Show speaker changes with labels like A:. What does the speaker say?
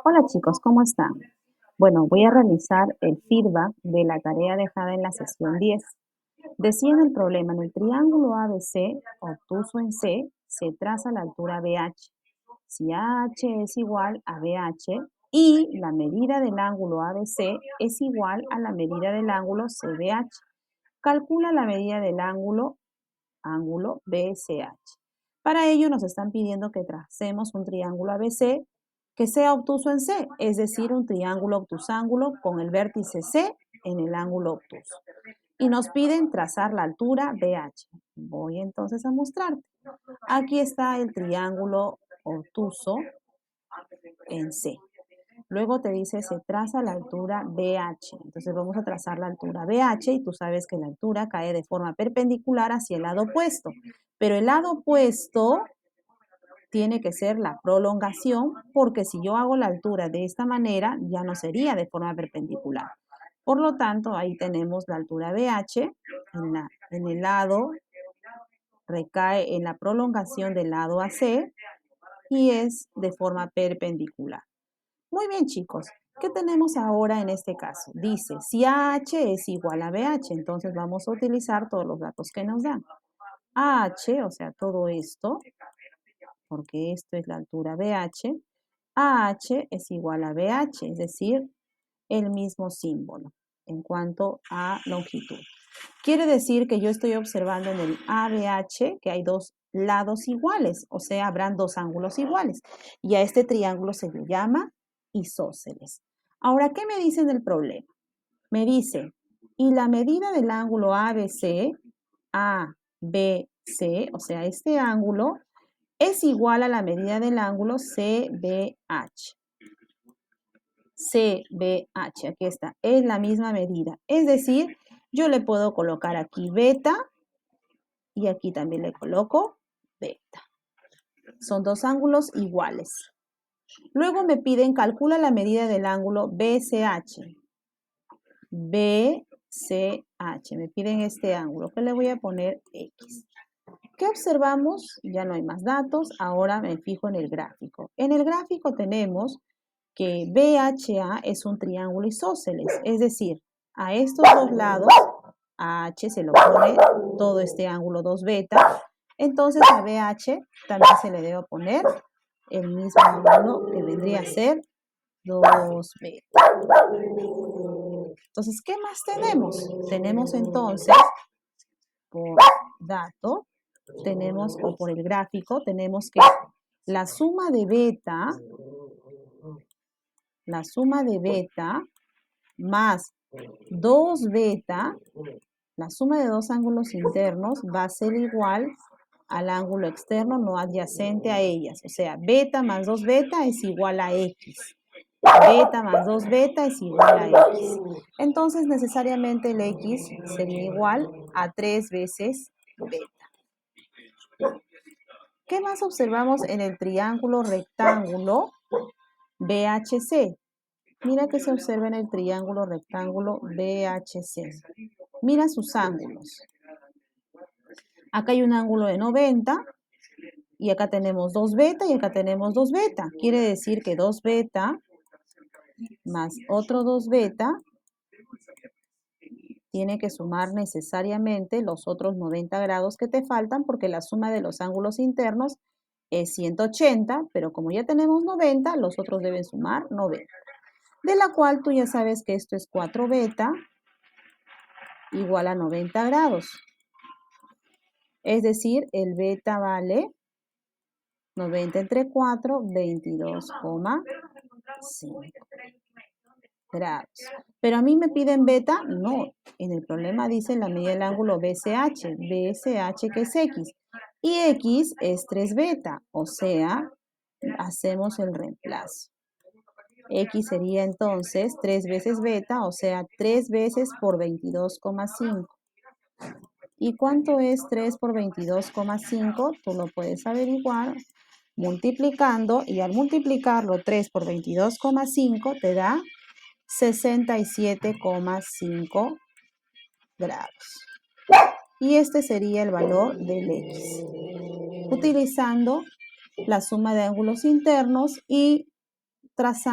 A: Hola chicos, ¿cómo están? Bueno, voy a realizar el feedback de la tarea dejada en la sesión 10. Decía en el problema, en el triángulo ABC, obtuso en C, se traza la altura BH. Si AH es igual a BH y la medida del ángulo ABC es igual a la medida del ángulo CBH. Calcula la medida del ángulo BCH. Para ello nos están pidiendo que tracemos un triángulo ABC que sea obtuso en C, es decir, un triángulo obtusángulo con el vértice C en el ángulo obtuso. Y nos piden trazar la altura BH. Voy entonces a mostrarte. Aquí está el triángulo obtuso en C. Luego te dice se traza la altura BH. Entonces vamos a trazar la altura BH y tú sabes que la altura cae de forma perpendicular hacia el lado opuesto. Pero el lado opuesto tiene que ser la prolongación porque si yo hago la altura de esta manera ya no sería de forma perpendicular. Por lo tanto, ahí tenemos la altura BH en el lado, recae en la prolongación del lado AC y es de forma perpendicular. Muy bien, chicos. ¿Qué tenemos ahora en este caso? Dice, si AH es igual a BH, entonces vamos a utilizar todos los datos que nos dan. AH, o sea, todo esto, porque esto es la altura BH, AH es igual a BH, es decir, el mismo símbolo en cuanto a longitud. Quiere decir que yo estoy observando en el ABH que hay dos lados iguales, o sea, habrán dos ángulos iguales. Y a este triángulo se le llama isósceles. Ahora, ¿qué me dicen del problema? Me dice, y la medida del ángulo ABC, ABC, o sea, este ángulo, es igual a la medida del ángulo CBH. CBH, aquí está, es la misma medida. Es decir, yo le puedo colocar aquí beta y aquí también le coloco beta. Son dos ángulos iguales. Luego me piden, calcula la medida del ángulo BCH. BCH, me piden este ángulo, que le voy a poner X. ¿Qué observamos? Ya no hay más datos, ahora me fijo en el gráfico. En el gráfico tenemos que BHA es un triángulo isósceles, es decir, a estos dos lados, a H se lo pone todo este ángulo 2 beta, entonces a BH también se le debe poner el mismo ángulo que vendría a ser 2 beta. Entonces, ¿qué más tenemos? Tenemos entonces, por dato, tenemos, o por el gráfico, tenemos que la suma de beta más 2 beta, la suma de dos ángulos internos va a ser igual al ángulo externo no adyacente a ellas. O sea, beta más 2 beta es igual a X. Beta más 2 beta es igual a X. Entonces, necesariamente el X sería igual a 3 veces beta. ¿Qué más observamos en el triángulo rectángulo BHC? Mira que se observa en el triángulo rectángulo BHC. Mira sus ángulos. Acá hay un ángulo de 90 y acá tenemos 2 beta y acá tenemos 2 beta. Quiere decir que 2 beta más otro 2 beta tiene que sumar necesariamente los otros 90 grados que te faltan porque la suma de los ángulos internos es 180, pero como ya tenemos 90, los otros deben sumar 90. De la cual tú ya sabes que esto es 4 beta igual a 90 grados. Es decir, el beta vale 90 entre 4, 22,5 grados. Pero a mí me piden beta, no. En el problema dice la medida del ángulo BCH. BCH que es X. Y X es 3 beta, o sea, hacemos el reemplazo. X sería entonces 3 veces beta, o sea, 3 veces por 22,5. ¿Y cuánto es 3 por 22,5? Tú lo puedes averiguar multiplicando, y al multiplicarlo 3 por 22,5 te da 67,5 grados. Y este sería el valor del X, utilizando la suma de ángulos internos y trazando